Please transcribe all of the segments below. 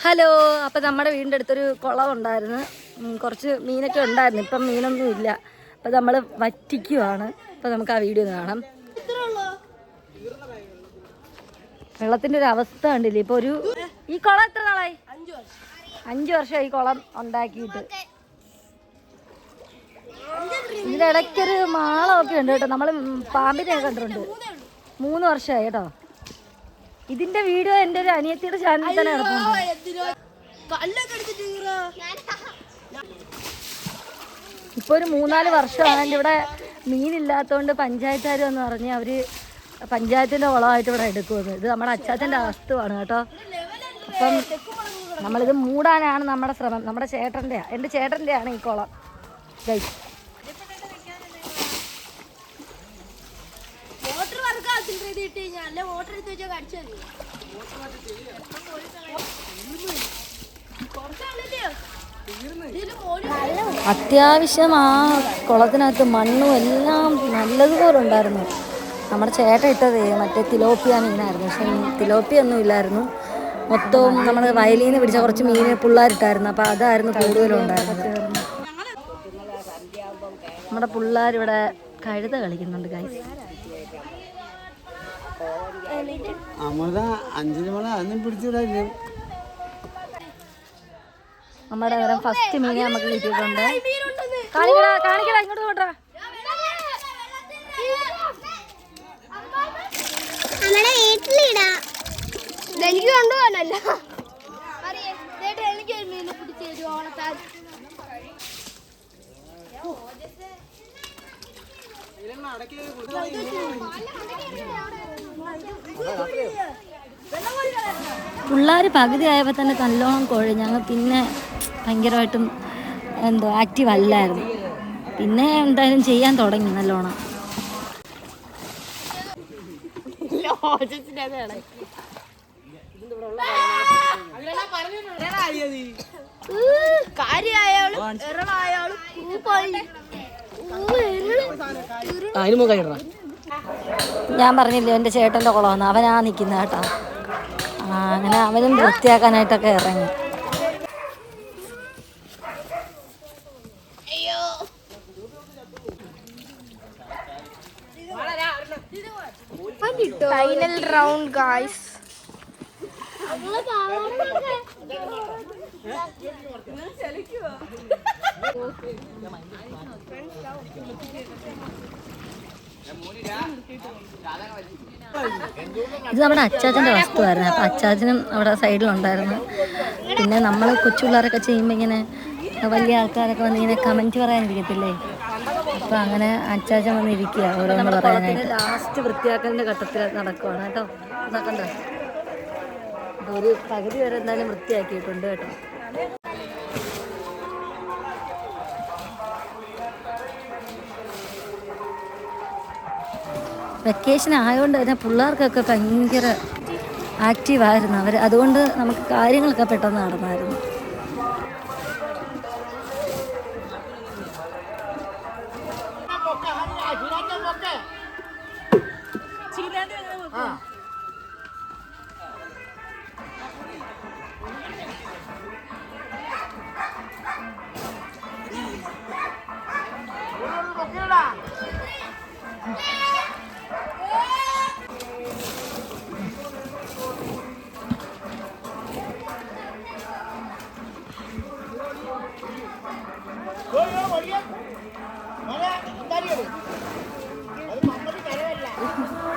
Hello, അപ്പോൾ നമ്മുടെ വീടിൻ്റെ അടുത്തൊരു കുളം ഉണ്ടായിരുന്നു. കുറച്ച് മീനൊക്കെ ഉണ്ടായിരുന്നു. ഇപ്പം മീനൊന്നും ഇല്ല. അപ്പോൾ നമ്മൾ വറ്റിക്കുവാണ്. അപ്പോൾ നമുക്ക് ആ വീഡിയോ കാണാം. വെള്ളത്തിൻ്റെ ഒരു അവസ്ഥ കണ്ടില്ലേ ഇപ്പോൾ. ഈ കുളം എത്ര നാളായി? 5 വർഷമായി ഈ കുളം ഉണ്ടാക്കിയിട്ട്. ഇതിൻ്റെ ഇടയ്ക്കൊരു മാളമൊക്കെ ഉണ്ട് കേട്ടോ. നമ്മൾ പാമ്പിനെ കണ്ടിട്ടുണ്ട്. 3 വർഷമായി കേട്ടോ. ഇതിന്റെ വീഡിയോ എൻ്റെ ഒരു അനിയത്തിയുടെ ചാനലിൽ തന്നെ കിടപ്പുണ്ട്. ഇപ്പോൾ ഒരു 3-4 വർഷമാണ് ഇവിടെ മീനില്ലാത്തതുകൊണ്ട് പഞ്ചായത്തുകാർ എന്ന് പറഞ്ഞ് അവര് പഞ്ചായത്തിന്റെ കുളമായിട്ട് ഇവിടെ എടുക്കുന്നത്. ഇത് നമ്മുടെ അച്ചാച്ചൻ്റെ വസ്തുവാണ് കേട്ടോ. അപ്പം നമ്മളിത് മൂടാനാണ് നമ്മുടെ ശ്രമം. നമ്മുടെ ചേട്ടൻ്റെയാണ്, എൻ്റെ ചേട്ടൻ്റെയാണ് ഈ കുളം. ഗൈസ്, അത്യാവശ്യം ആ കുളത്തിനകത്ത് മണ്ണും എല്ലാം നല്ലതുപോലെ ഉണ്ടായിരുന്നു. നമ്മുടെ ചേട്ടൻ ഇട്ടത് മറ്റേ തിലോപ്പിയ മീനായിരുന്നു. പക്ഷെ തിലോപ്പിയ ഒന്നും ഇല്ലായിരുന്നു. മൊത്തവും നമ്മൾ വയലിൽ നിന്ന് പിടിച്ച കുറച്ച് മീൻ പിള്ളേരിട്ടായിരുന്നു. അപ്പോൾ അതായിരുന്നു കൂടുതലും ഉണ്ടായിരുന്നത്. നമ്മുടെ പിള്ളേരിവിടെ കഴുത കളിക്കുന്നുണ്ട് ഗൈസ്. നമ്മുടെ നേരം ഫസ്റ്റ് മീനെ നമുക്ക് കിട്ടിയിട്ടുണ്ട്. കാണിക്കടാ ഇങ്ങോട്ട് പോട്ടാ. എനിക്ക് കൊണ്ടുപോകാനല്ല, എനിക്കൊരു മീനെ പിടിച്ചു തരും ഓണത്താൽ. പിള്ളേർ പകുതി ആയപ്പോൾ തന്നെ നല്ലോണം ഞങ്ങൾ പിന്നെ ഭയങ്കരമായിട്ടും എന്തോ ആക്റ്റീവ് അല്ലായിരുന്നു. പിന്നെ എന്തായാലും ചെയ്യാൻ തുടങ്ങി നല്ലോണം. ഞാൻ പറഞ്ഞില്ലേ എൻ്റെ ചേട്ടൻ്റെ കുളമാണ്, അവനാ നിൽക്കുന്ന കേട്ടോ. അങ്ങനെ അവനും വൃത്തിയാക്കാനായിട്ടൊക്കെ ഇറങ്ങി. Final round guys. ഇത് നമ്മുടെ അച്ചാച്ചൻ്റെ വസ്തുവായിരുന്നു. അപ്പം അച്ചാച്ചനും അവിടെ സൈഡിലുണ്ടായിരുന്നു. പിന്നെ നമ്മൾ കൊച്ചു പിള്ളേരൊക്കെ ചെയ്യുമ്പോൾ ഇങ്ങനെ വലിയ ആൾക്കാരൊക്കെ വന്ന് ഇങ്ങനെ കമൻറ്റ് പറയാനിരിക്കത്തില്ലേ. അപ്പം അങ്ങനെ അച്ചാച്ചൻ വന്നിരിക്കുക ഓരോന്ന് പറയാനായിട്ട്. ലാസ്റ്റ് വൃത്തിയാക്കലിൻ്റെ ഘട്ടത്തിൽ നടക്കുവാണ് കേട്ടോ. നോക്കണ്ട, ഒരു പകുതി വരെ എന്തായാലും വൃത്തിയാക്കിയിട്ടുണ്ട് കേട്ടോ. വെക്കേഷൻ ആയതുകൊണ്ട് തന്നെ പിള്ളേർക്കൊക്കെ ഭയങ്കര ആക്റ്റീവായിരുന്നു അവർ. അതുകൊണ്ട് നമുക്ക് കാര്യങ്ങളൊക്കെ പെട്ടെന്ന് നടന്നായിരുന്നു.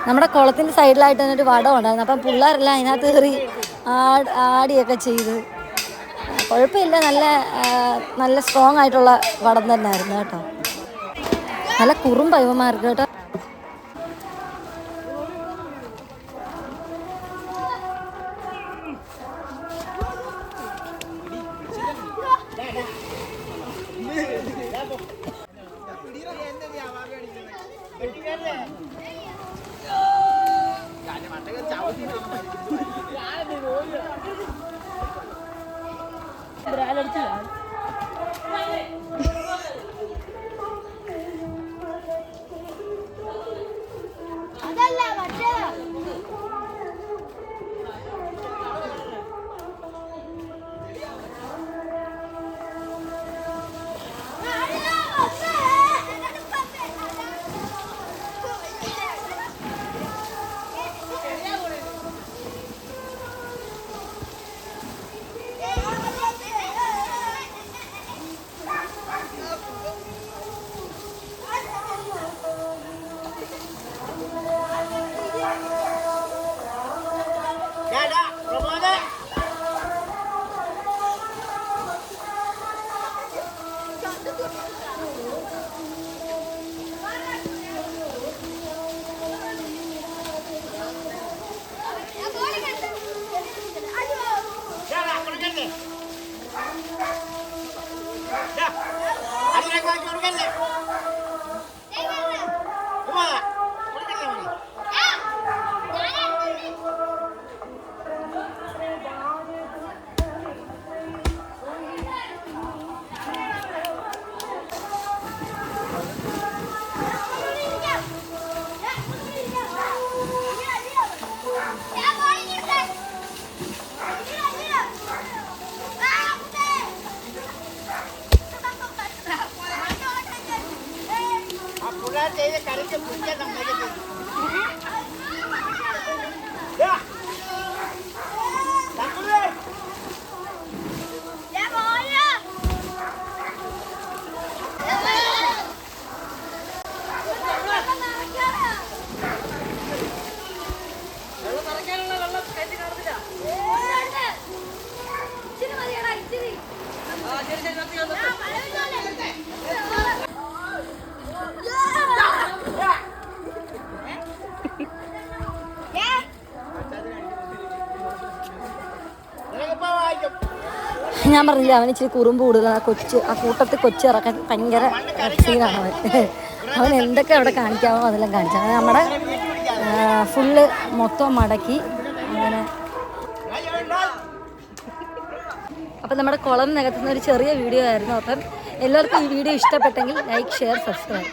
നമ്മുടെ കുളത്തിൻ്റെ സൈഡിലായിട്ട് തന്നെ ഒരു വടം ഉണ്ടായിരുന്നു. അപ്പം പിള്ളേരെല്ലാം അതിനകത്ത് കയറി ആടിയൊക്കെ ചെയ്ത്. കുഴപ്പമില്ല, നല്ല സ്ട്രോങ് ആയിട്ടുള്ള വടം തന്നെ ആയിരുന്നു കേട്ടോ. നല്ല കുറുമ്പ ഇവന്മാർക്ക് കേട്ടോ. ഞാൻ പറഞ്ഞില്ല അവന് ഇച്ചിരി കുറുമ്പ് കൂടുതൽ. ആ കൂട്ടത്തിൽ കൊച്ചു ഇറക്കാൻ ഭയങ്കര സീനാണ് അവൻ. അവൻ എന്തൊക്കെ അവിടെ കാണിക്കാമോ അതെല്ലാം കാണിച്ചു. അങ്ങനെ നമ്മുടെ ഫുള്ള് മൊത്തം മടക്കി അങ്ങനെ. അപ്പം നമ്മുടെ കുളം നികത്തുന്ന ഒരു ചെറിയ വീഡിയോ ആയിരുന്നു. അപ്പം എല്ലാവർക്കും ഈ വീഡിയോ ഇഷ്ടപ്പെട്ടെങ്കിൽ ലൈക്ക്, ഷെയർ, സബ്സ്ക്രൈബ്.